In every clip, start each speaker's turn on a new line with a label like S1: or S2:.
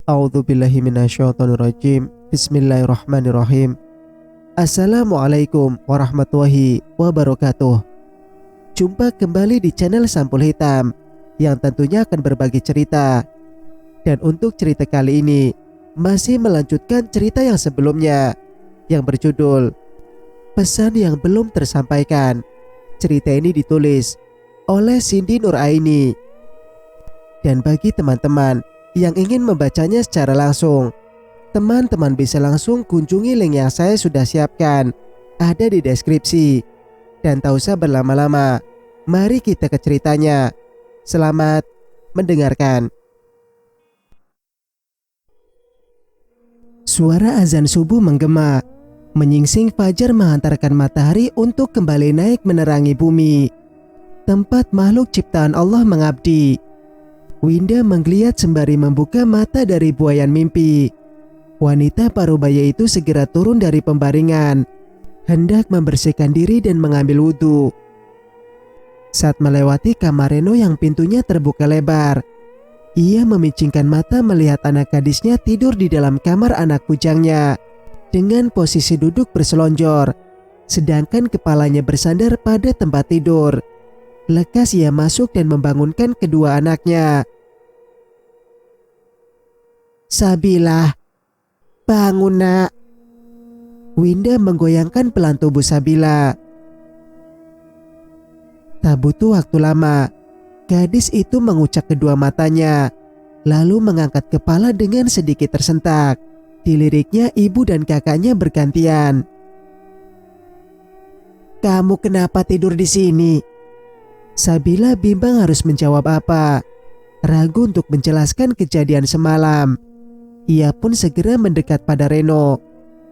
S1: A'udzubillahi minasyaitonirrajim. Bismillahirrahmanirrahim. Assalamualaikum warahmatullahi wabarakatuh. Jumpa kembali di channel Sampul Hitam yang tentunya akan berbagi cerita. Dan untuk cerita kali ini masih melanjutkan cerita yang sebelumnya yang berjudul Pesan yang Belum Tersampaikan. Cerita ini ditulis oleh Cindy Nuraini. Dan bagi teman-teman yang ingin membacanya secara langsung, teman-teman bisa langsung kunjungi link yang saya sudah siapkan, ada di deskripsi. Dan tak usah berlama-lama, mari kita ke ceritanya. Selamat mendengarkan. Suara azan subuh menggema, menyingsing fajar menghantarkan matahari untuk kembali naik menerangi bumi, tempat makhluk ciptaan Allah mengabdi. Winda menggeliat sembari membuka mata dari buayan mimpi. Wanita parubaya itu segera turun dari pembaringan, hendak membersihkan diri dan mengambil wudhu. Saat melewati kamar Reno yang pintunya terbuka lebar, ia memicingkan mata melihat anak gadisnya tidur di dalam kamar anak bujangnya dengan posisi duduk berselonjor, sedangkan kepalanya bersandar pada tempat tidur. Lekas ia masuk dan membangunkan kedua anaknya. "Sabila, bangun nak." Winda menggoyangkan pelan tubuh Sabila. Tak butuh waktu lama, gadis itu mengucak kedua matanya, lalu mengangkat kepala dengan sedikit tersentak. Diliriknya ibu dan kakaknya bergantian. "Kamu kenapa tidur di sini?" Sabila bimbang harus menjawab apa. Ragu untuk menjelaskan kejadian semalam. Ia pun segera mendekat pada Reno,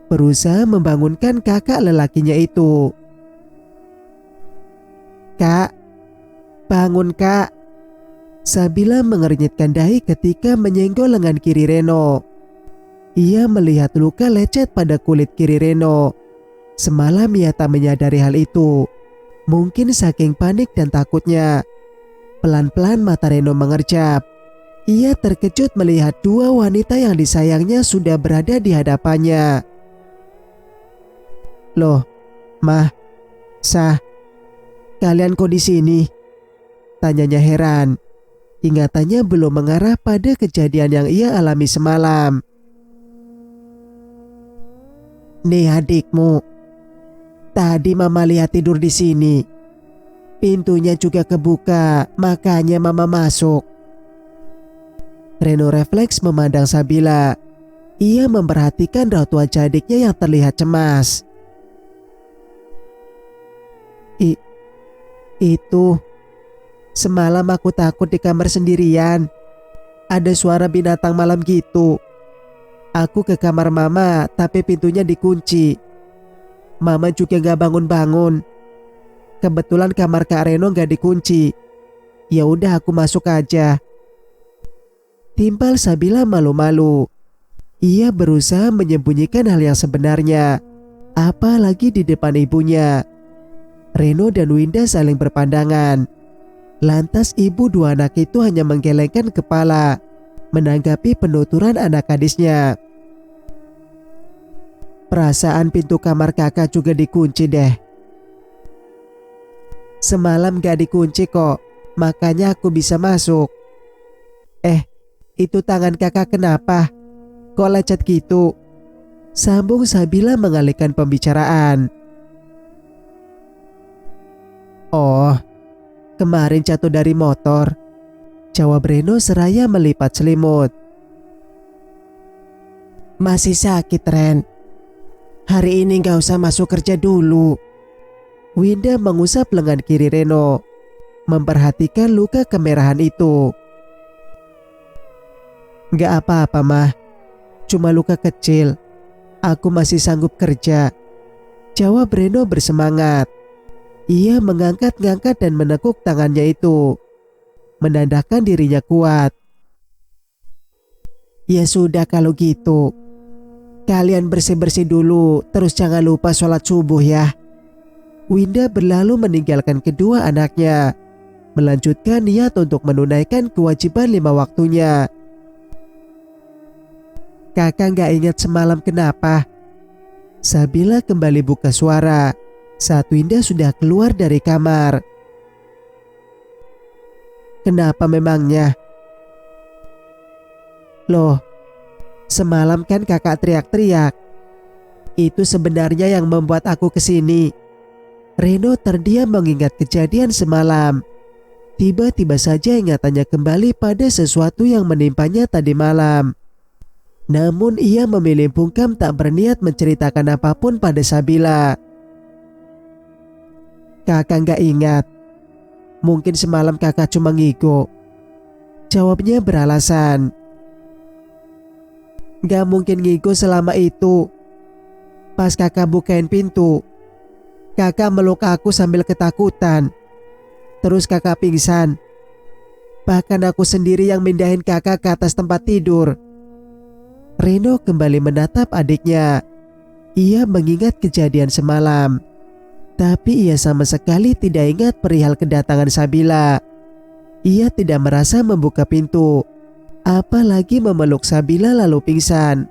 S1: berusaha membangunkan kakak lelakinya itu. "Kak, bangun kak." Sabila mengernyitkan dahi ketika menyenggol lengan kiri Reno. Ia melihat luka lecet pada kulit kiri Reno. Semalam ia tak menyadari hal itu. Mungkin saking panik dan takutnya. Pelan-pelan mata Reno mengerjap. Ia terkejut melihat dua wanita yang disayangnya sudah berada di hadapannya. "Loh, Mah, Sah, kalian kok di sini?" tanyanya heran. Ingatannya belum mengarah pada kejadian yang ia alami semalam. "Nih adikmu. Tadi mama lihat tidur di sini. Pintunya juga kebuka, makanya mama masuk." Reno refleks memandang Sabila. Ia memperhatikan raut wajah adiknya yang terlihat cemas. Itu, semalam aku takut di kamar sendirian. Ada suara binatang malam gitu. Aku ke kamar mama, tapi pintunya dikunci. Mama juga gak bangun-bangun. Kebetulan kamar Kak Reno gak dikunci. Ya udah aku masuk aja. Timpal Sabila malu-malu. Ia berusaha menyembunyikan hal yang sebenarnya, apalagi di depan ibunya. Reno dan Winda saling berpandangan. Lantas ibu dua anak itu hanya menggelengkan kepala, menanggapi penuturan anak gadisnya. "Perasaan pintu kamar kakak juga dikunci deh." "Semalam gak dikunci kok, makanya aku bisa masuk." Itu tangan kakak kenapa? Kok lecet gitu?" sambung Sabila mengalihkan pembicaraan. "Oh, kemarin jatuh dari motor," jawab Reno seraya melipat selimut. "Masih sakit, Ren. Hari ini gak usah masuk kerja dulu." Winda mengusap lengan kiri Reno, memperhatikan luka kemerahan itu. "Gak apa-apa mah, cuma luka kecil. Aku masih sanggup kerja," jawab Reno bersemangat. Ia mengangkat-ngangkat dan menekuk tangannya itu, menandakan dirinya kuat. "Ya sudah kalau gitu, kalian bersih-bersih dulu, terus jangan lupa sholat subuh ya." Winda berlalu meninggalkan kedua anaknya, melanjutkan niat untuk menunaikan kewajiban 5 waktunya. Kakak gak ingat semalam kenapa? Sabila kembali buka suara saat Winda sudah keluar dari kamar. Kenapa memangnya? Loh, semalam kan kakak teriak-teriak. Itu sebenarnya yang membuat aku kesini. Reno terdiam mengingat kejadian semalam. Tiba-tiba saja ingatannya kembali pada sesuatu yang menimpanya tadi malam. Namun ia memilih bungkam, tak berniat menceritakan apapun pada Sabila. Kakak gak ingat. Mungkin semalam kakak cuma ngigo, jawabnya beralasan. Gak mungkin ngigo selama itu. Pas kakak bukain pintu, kakak meluk aku sambil ketakutan. Terus kakak pingsan. Bahkan aku sendiri yang mindahin kakak ke atas tempat tidur. Reno kembali menatap adiknya. Ia mengingat kejadian semalam. Tapi ia sama sekali tidak ingat perihal kedatangan Sabila. Ia tidak merasa membuka pintu, apalagi memeluk Sabila lalu pingsan.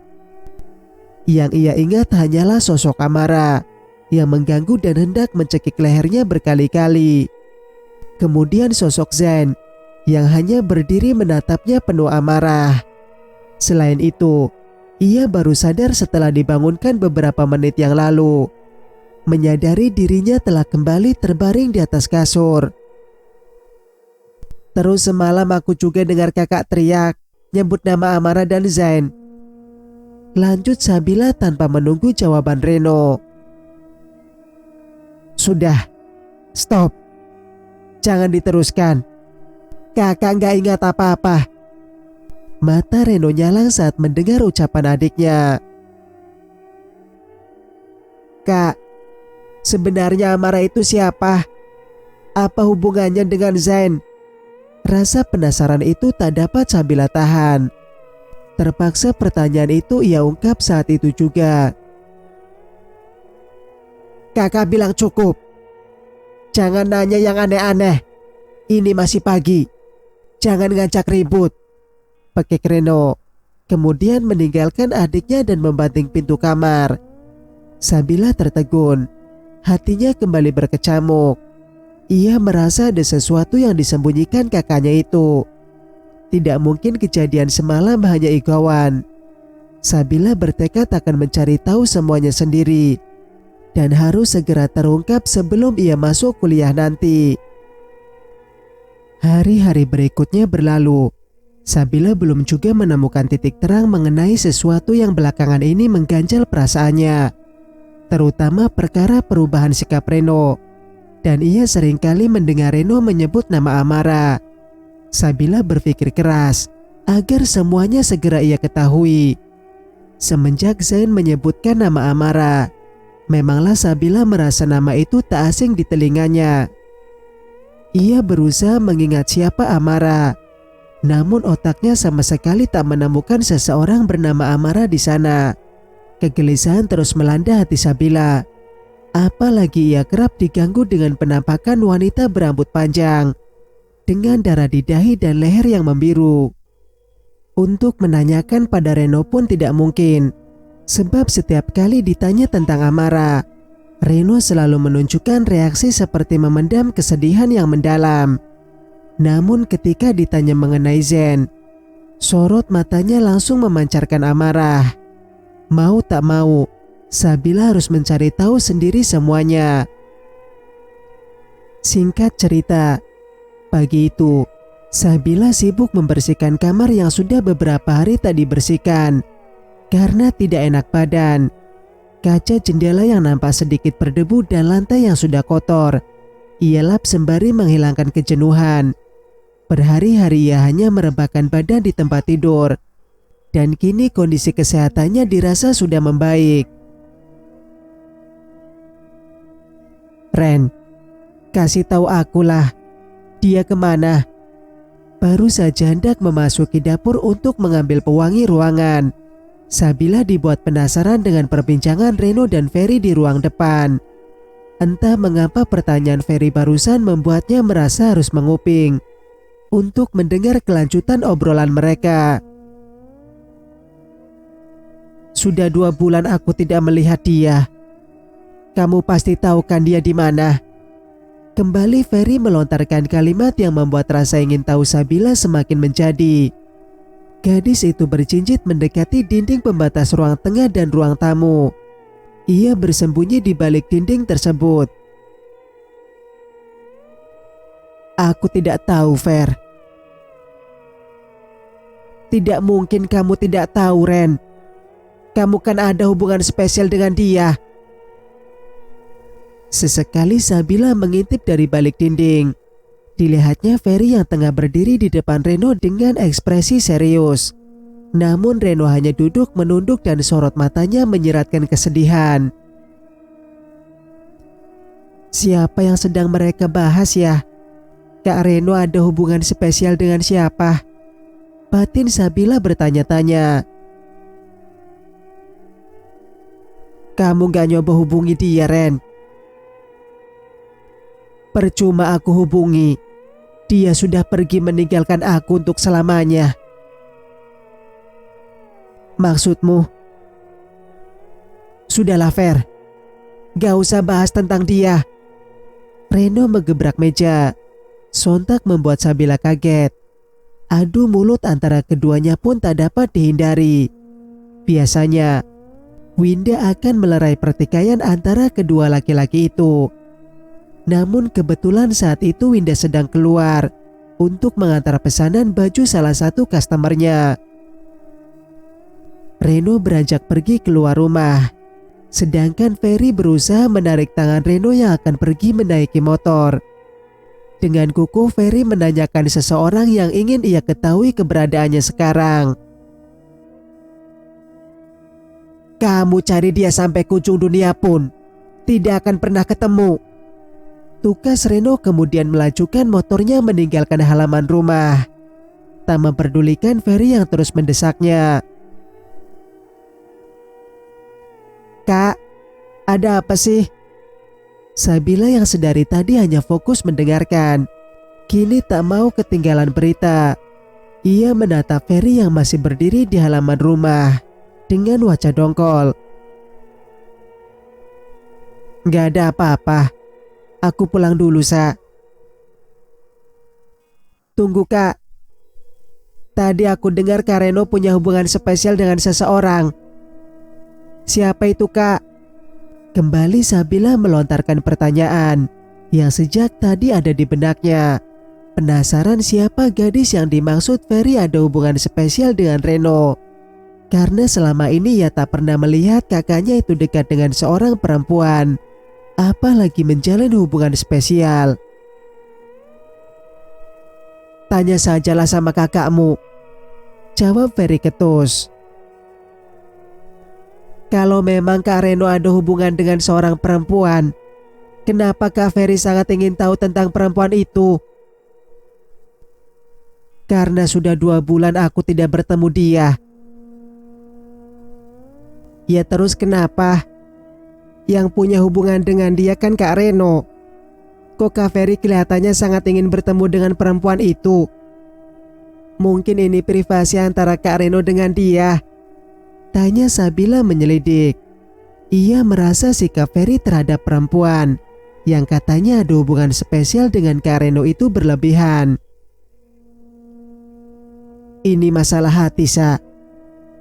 S1: Yang ia ingat hanyalah sosok Amara yang mengganggu dan hendak mencekik lehernya berkali-kali. Kemudian sosok Zain yang hanya berdiri menatapnya penuh amarah. Selain itu, ia baru sadar setelah dibangunkan beberapa menit yang lalu, menyadari dirinya telah kembali terbaring di atas kasur. Terus semalam aku juga dengar kakak teriak, nyebut nama Amara dan Zain. Lanjut Sabila tanpa menunggu jawaban Reno. Sudah, stop. Jangan diteruskan. Kakak gak ingat apa-apa. Mata Reno nyala saat mendengar ucapan adiknya. Kak, sebenarnya Amara itu siapa? Apa hubungannya dengan Zain? Rasa penasaran itu tak dapat Sabila tahan. Terpaksa pertanyaan itu ia ungkap saat itu juga. Kakak bilang cukup. Jangan nanya yang aneh-aneh. Ini masih pagi. Jangan ngajak ribut, pekik Reno. Kemudian meninggalkan adiknya dan membanting pintu kamar. Sabila tertegun. Hatinya kembali berkecamuk. Ia merasa ada sesuatu yang disembunyikan kakaknya itu. Tidak mungkin kejadian semalam hanya igauan. Sabila bertekad akan mencari tahu semuanya sendiri dan harus segera terungkap sebelum ia masuk kuliah nanti. Hari-hari berikutnya berlalu. Sabila belum juga menemukan titik terang mengenai sesuatu yang belakangan ini mengganjal perasaannya, terutama perkara perubahan sikap Reno. Dan ia seringkali mendengar Reno menyebut nama Amara. Sabila berpikir keras agar semuanya segera ia ketahui. Semenjak Zain menyebutkan nama Amara, memanglah Sabila merasa nama itu tak asing di telinganya. Ia berusaha mengingat siapa Amara, namun otaknya sama sekali tak menemukan seseorang bernama Amara di sana. Kegelisahan terus melanda hati Sabila. Apalagi ia kerap diganggu dengan penampakan wanita berambut panjang dengan darah di dahi dan leher yang membiru. Untuk menanyakan pada Reno pun tidak mungkin, sebab setiap kali ditanya tentang Amara, Reno selalu menunjukkan reaksi seperti memendam kesedihan yang mendalam. Namun ketika ditanya mengenai Zain, sorot matanya langsung memancarkan amarah. Mau tak mau, Sabila harus mencari tahu sendiri semuanya. Singkat cerita, pagi itu Sabila sibuk membersihkan kamar yang sudah beberapa hari tak dibersihkan karena tidak enak badan. Kaca jendela yang nampak sedikit berdebu dan lantai yang sudah kotor ia lap sembari menghilangkan kejenuhan. Berhari-hari ia hanya merebahkan badan di tempat tidur, dan kini kondisi kesehatannya dirasa sudah membaik. Ren, kasih tahu akulah, dia kemana? Baru saja hendak memasuki dapur untuk mengambil pewangi ruangan, Sabila dibuat penasaran dengan perbincangan Reno dan Ferry di ruang depan. Entah mengapa pertanyaan Ferry barusan membuatnya merasa harus menguping untuk mendengar kelanjutan obrolan mereka. Sudah 2 bulan aku tidak melihat dia. Kamu pasti tahu kan dia di mana? Kembali Ferry melontarkan kalimat yang membuat rasa ingin tahu Sabila semakin menjadi. Gadis itu berjinjit mendekati dinding pembatas ruang tengah dan ruang tamu. Ia bersembunyi di balik dinding tersebut. Aku tidak tahu, Fer. Tidak mungkin kamu tidak tahu, Ren. Kamu kan ada hubungan spesial dengan dia. Sesekali Sabila mengintip dari balik dinding. Dilihatnya Ferry yang tengah berdiri di depan Reno dengan ekspresi serius. Namun Reno hanya duduk menunduk dan sorot matanya menyeratkan kesedihan. Siapa yang sedang mereka bahas ya? Kak Reno ada hubungan spesial dengan siapa? Batin Sabila bertanya-tanya. Kamu gak nyoba hubungi dia, Ren? Percuma aku hubungi. Dia sudah pergi meninggalkan aku untuk selamanya. Maksudmu? Sudahlah, Fer. Gak usah bahas tentang dia. Reno menggebrak meja. Sontak membuat Sabila kaget. Adu mulut antara keduanya pun tak dapat dihindari. Biasanya, Winda akan melerai pertikaian antara kedua laki-laki itu. Namun kebetulan saat itu Winda sedang keluar untuk mengantar pesanan baju salah satu customernya. Reno beranjak pergi keluar rumah. Sedangkan Ferry berusaha menarik tangan Reno yang akan pergi menaiki motor. Dengan kukuh Ferry menanyakan seseorang yang ingin ia ketahui keberadaannya sekarang. Kamu cari dia sampai ke ujung dunia pun tidak akan pernah ketemu. Tukas Reno kemudian melajukan motornya meninggalkan halaman rumah. Tak memperdulikan Ferry yang terus mendesaknya. Kak, ada apa sih? Sabila yang sedari tadi hanya fokus mendengarkan, kini tak mau ketinggalan berita. Ia menatap Ferry yang masih berdiri di halaman rumah dengan wajah dongkol. Gak ada apa-apa. Aku pulang dulu, Sa. Tunggu, Kak. Tadi aku dengar Kak Reno punya hubungan spesial dengan seseorang. Siapa itu, Kak? Kembali Sabila melontarkan pertanyaan yang sejak tadi ada di benaknya. Penasaran siapa gadis yang dimaksud Ferry ada hubungan spesial dengan Reno. Karena selama ini ia tak pernah melihat kakaknya itu dekat dengan seorang perempuan. Apalagi menjalin hubungan spesial. Tanya sajalah sama kakakmu, jawab Ferry ketus. Kalau memang Kak Reno ada hubungan dengan seorang perempuan, kenapa Kak Ferry sangat ingin tahu tentang perempuan itu? Karena sudah 2 bulan aku tidak bertemu dia. Ya terus kenapa? Yang punya hubungan dengan dia kan Kak Reno. Kok Kak Ferry kelihatannya sangat ingin bertemu dengan perempuan itu? Mungkin ini privasi antara Kak Reno dengan dia, tanya Sabila menyelidik. Ia merasa sikap Ferry terhadap perempuan yang katanya ada hubungan spesial dengan Kak Reno itu berlebihan. Ini masalah hati, Sa.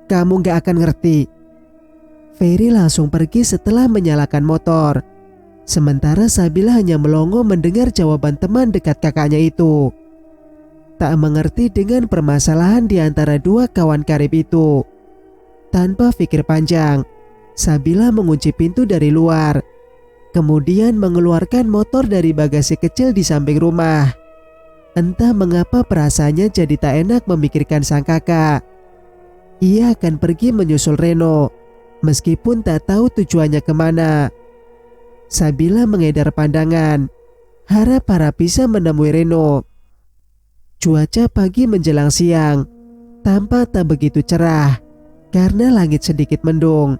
S1: Kamu gak akan ngerti. Ferry langsung pergi setelah menyalakan motor. Sementara Sabila hanya melongo mendengar jawaban teman dekat kakaknya itu. Tak mengerti dengan permasalahan di antara dua kawan karib itu. Tanpa pikir panjang, Sabila mengunci pintu dari luar. Kemudian mengeluarkan motor dari bagasi kecil di samping rumah. Entah mengapa perasaannya jadi tak enak memikirkan sang kakak. Ia akan pergi menyusul Reno, meskipun tak tahu tujuannya kemana. Sabila mengedar pandangan, harap-harap bisa menemui Reno. Cuaca pagi menjelang siang tampak tak begitu cerah karena langit sedikit mendung.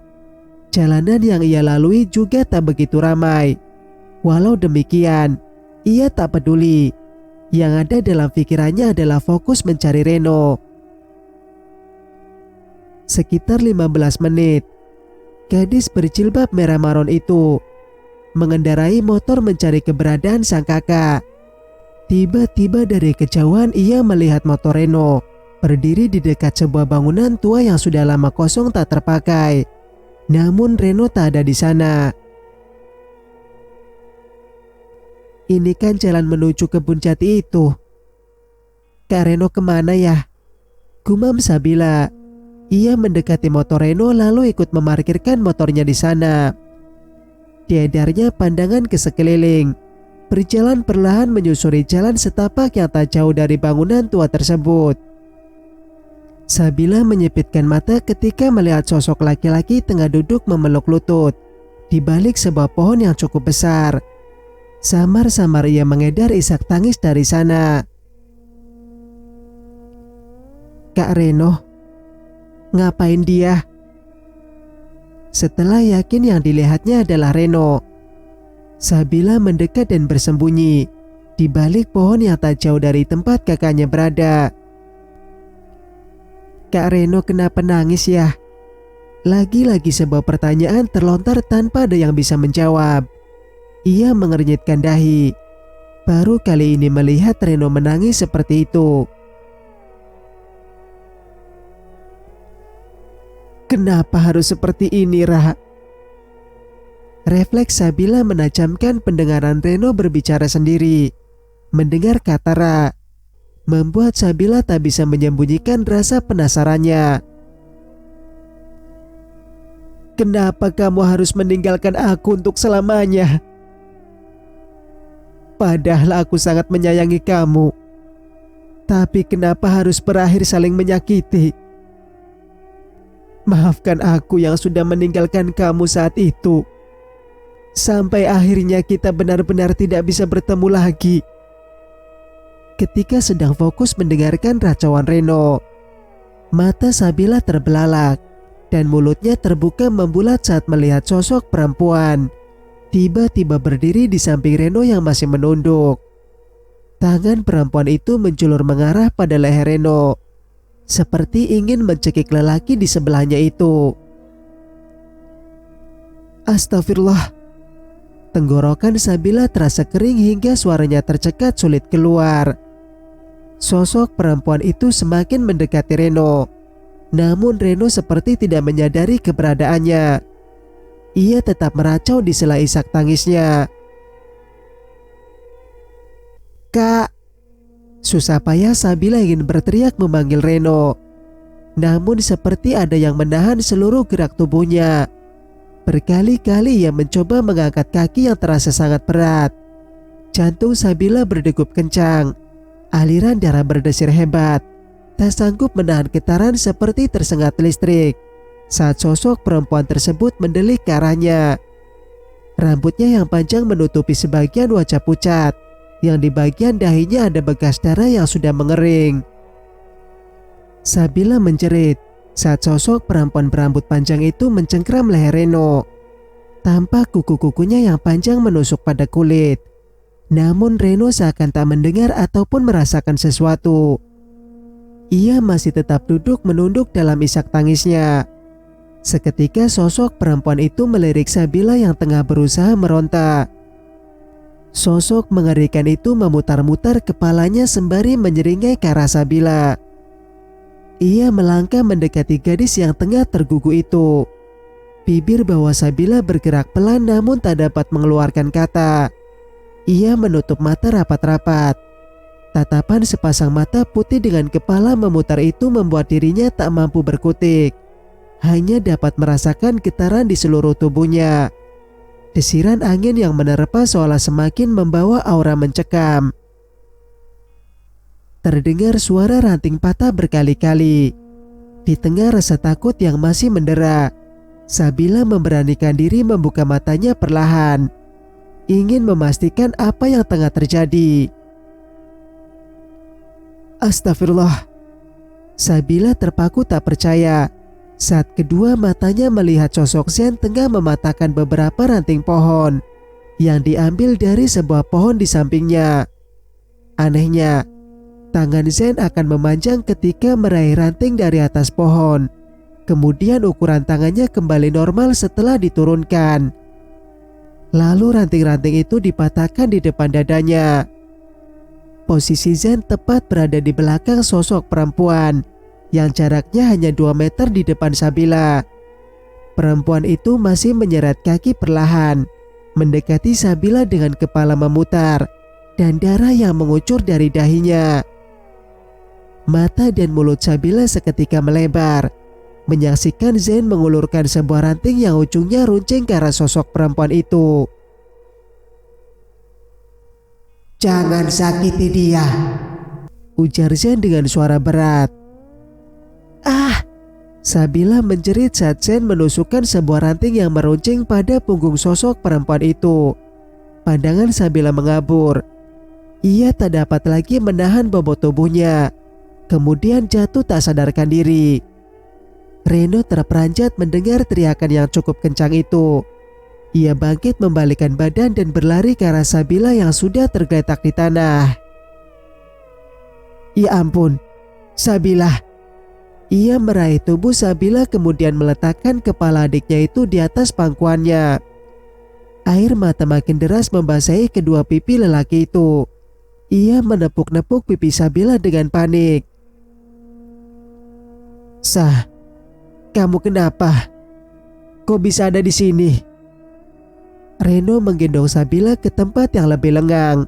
S1: Jalanan yang ia lalui juga tak begitu ramai. Walau demikian, ia tak peduli. Yang ada dalam pikirannya adalah fokus mencari Reno. Sekitar 15 menit, gadis berjilbab merah maron itu mengendarai motor mencari keberadaan sang kakak. Tiba-tiba dari kejauhan ia melihat motor Reno berdiri di dekat sebuah bangunan tua yang sudah lama kosong tak terpakai. Namun Reno tak ada di sana. Ini kan jalan menuju kebun jati itu. Kak Reno kemana ya? Gumam Sabila. Ia mendekati motor Reno lalu ikut memarkirkan motornya di sana. Diedarnya pandangan ke sekeliling, berjalan perlahan menyusuri jalan setapak yang tak jauh dari bangunan tua tersebut. Sabila menyipitkan mata ketika melihat sosok laki-laki tengah duduk memeluk lutut di balik sebuah pohon yang cukup besar. Samar-samar ia mengedar isak tangis dari sana. Kak Reno, ngapain dia? Setelah yakin yang dilihatnya adalah Reno, Sabila mendekat dan bersembunyi di balik pohon yang tak jauh dari tempat kakaknya berada. Kak Reno kenapa nangis ya? Lagi-lagi sebuah pertanyaan terlontar tanpa ada yang bisa menjawab. Ia mengernyitkan dahi. Baru kali ini melihat Reno menangis seperti itu. Kenapa harus seperti ini, Ra? Refleks Sabila menajamkan pendengaran Reno berbicara sendiri. Mendengar kata Ra membuat Sabila tak bisa menyembunyikan rasa penasarannya. Kenapa kamu harus meninggalkan aku untuk selamanya? Padahal aku sangat menyayangi kamu. Tapi kenapa harus berakhir saling menyakiti? Maafkan aku yang sudah meninggalkan kamu saat itu. Sampai akhirnya kita benar-benar tidak bisa bertemu lagi. Ketika sedang fokus mendengarkan racauan Reno, mata Sabila terbelalak dan mulutnya terbuka membulat saat melihat sosok perempuan tiba-tiba berdiri di samping Reno yang masih menunduk. Tangan perempuan itu menjulur mengarah pada leher Reno, seperti ingin mencekik lelaki di sebelahnya itu. Astagfirullah. Tenggorokan Sabila terasa kering hingga suaranya tercekat sulit keluar. Sosok perempuan itu semakin mendekati Reno. Namun Reno seperti tidak menyadari keberadaannya. Ia tetap meracau di sela isak tangisnya. Kak. Susah payah Sabila ingin berteriak memanggil Reno. Namun seperti ada yang menahan seluruh gerak tubuhnya. Berkali-kali ia mencoba mengangkat kaki yang terasa sangat berat. Jantung Sabila berdegup kencang. Aliran darah berdesir hebat. Tak sanggup menahan getaran seperti tersengat listrik saat sosok perempuan tersebut mendelik ke arahnya. Rambutnya yang panjang menutupi sebagian wajah pucat, yang di bagian dahinya ada bekas darah yang sudah mengering. Sabila menjerit saat sosok perempuan berambut panjang itu mencengkram leher Reno. Tampak kuku-kukunya yang panjang menusuk pada kulit. Namun Reno seakan tak mendengar ataupun merasakan sesuatu. Ia masih tetap duduk menunduk dalam isak tangisnya. Seketika sosok perempuan itu melirik Sabila yang tengah berusaha meronta. Sosok mengerikan itu memutar-mutar kepalanya sembari menyeringai ke arah Sabila. Ia melangkah mendekati gadis yang tengah tergugu itu. Bibir bawah Sabila bergerak pelan namun tak dapat mengeluarkan kata. Ia menutup mata rapat-rapat. Tatapan sepasang mata putih dengan kepala memutar itu membuat dirinya tak mampu berkutik. Hanya dapat merasakan getaran di seluruh tubuhnya. Desiran angin yang menerpa seolah semakin membawa aura mencekam. Terdengar suara ranting patah berkali-kali. Di tengah rasa takut yang masih mendera, Sabila memberanikan diri membuka matanya perlahan, ingin memastikan apa yang tengah terjadi. Astagfirullah. Sabila terpaku tak percaya saat kedua matanya melihat sosok Zen tengah mematahkan beberapa ranting pohon yang diambil dari sebuah pohon di sampingnya. Anehnya, tangan Zen akan memanjang ketika meraih ranting dari atas pohon, Kemudian ukuran tangannya kembali normal setelah diturunkan. Lalu ranting-ranting itu dipatahkan di depan dadanya. Posisi Zen tepat berada di belakang sosok perempuan yang jaraknya hanya 2 meter di depan Sabila. Perempuan itu masih menyeret kaki perlahan, mendekati Sabila dengan kepala memutar dan darah yang mengucur dari dahinya. Mata dan mulut Sabila seketika melebar, menyaksikan Zen mengulurkan sebuah ranting yang ujungnya runcing ke arah sosok perempuan itu.
S2: "Jangan sakiti dia,"
S1: ujar Zen dengan suara berat.
S2: "Ah!"
S1: Sabila menjerit saat Zen menusukkan sebuah ranting yang meruncing pada punggung sosok perempuan itu. Pandangan Sabila mengabur. Ia tak dapat lagi menahan bobot tubuhnya. Kemudian jatuh tak sadarkan diri. Reno terperanjat mendengar teriakan yang cukup kencang itu. Ia bangkit membalikkan badan dan berlari ke arah Sabila yang sudah tergeletak di tanah. Ya ampun, Sabila. Ia meraih tubuh Sabila kemudian meletakkan kepala adiknya itu di atas pangkuannya. Air mata makin deras membasahi kedua pipi lelaki itu. Ia menepuk-nepuk pipi Sabila dengan panik. Kamu kenapa? Kok bisa ada di sini? Reno menggendong Sabila ke tempat yang lebih lengang.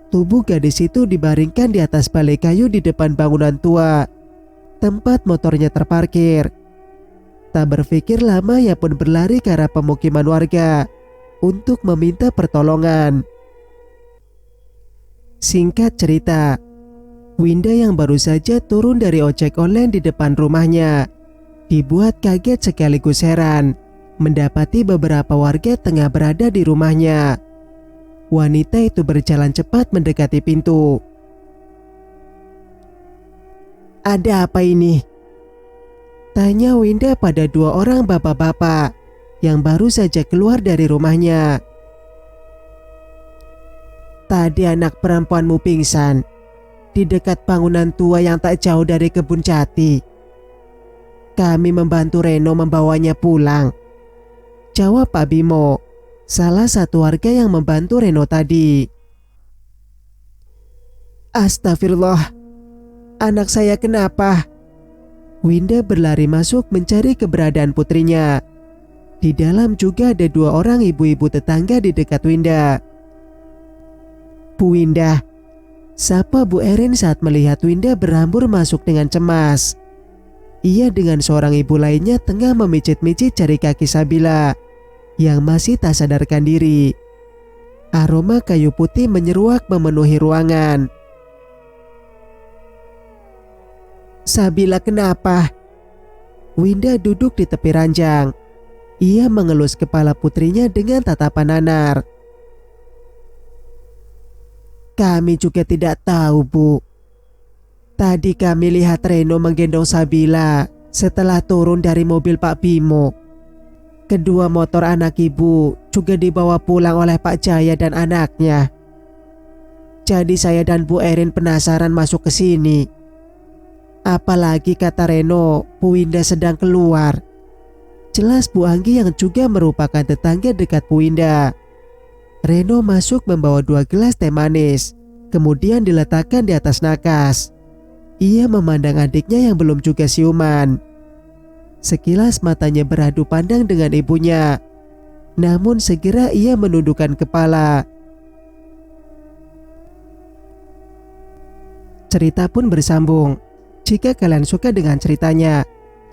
S1: Tubuh gadis itu dibaringkan di atas balai kayu di depan bangunan tua, tempat motornya terparkir. Tak berpikir lama ia pun berlari ke arah pemukiman warga untuk meminta pertolongan. Singkat cerita, Winda yang baru saja turun dari ojek online di depan rumahnya dibuat kaget sekaligus heran mendapati beberapa warga tengah berada di rumahnya. Wanita itu berjalan cepat mendekati pintu. "Ada apa ini?" tanya Winda pada 2 orang bapak-bapak yang baru saja keluar dari rumahnya. "Tadi anak perempuanmu pingsan di dekat bangunan tua yang tak jauh dari kebun jati. Kami membantu Reno membawanya pulang," jawab Pak Bimo, salah satu warga yang membantu Reno tadi. "Astagfirullah, anak saya kenapa?" Winda berlari masuk mencari keberadaan putrinya. Di dalam juga ada 2 orang ibu-ibu tetangga di dekat Winda. "Bu Winda," sapa Bu Erin saat melihat Winda berhambur masuk dengan cemas. Ia dengan seorang ibu lainnya tengah memijit-mijit jari kaki Sabila yang masih tak sadarkan diri. Aroma kayu putih menyeruak memenuhi ruangan. "Sabila kenapa?" Winda duduk di tepi ranjang. Ia mengelus kepala putrinya dengan tatapan nanar. "Kami juga tidak tahu, Bu. Tadi kami lihat Reno menggendong Sabila setelah turun dari mobil Pak Bimo. Kedua motor anak ibu juga dibawa pulang oleh Pak Jaya dan anaknya. Jadi saya dan Bu Erin penasaran masuk ke sini. Apalagi kata Reno, Bu Winda sedang keluar." Jelas Bu Anggi yang juga merupakan tetangga dekat Bu Winda. Reno masuk membawa 2 gelas teh manis, kemudian diletakkan di atas nakas. Ia memandang adiknya yang belum juga siuman. Sekilas matanya beradu pandang dengan ibunya, namun segera ia menundukkan kepala. Cerita pun bersambung. Jika kalian suka dengan ceritanya,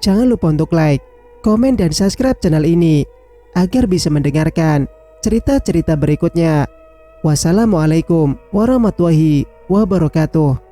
S1: jangan lupa untuk like, komen, dan subscribe channel ini agar bisa mendengarkan cerita-cerita berikutnya. Wassalamualaikum warahmatullahi wabarakatuh.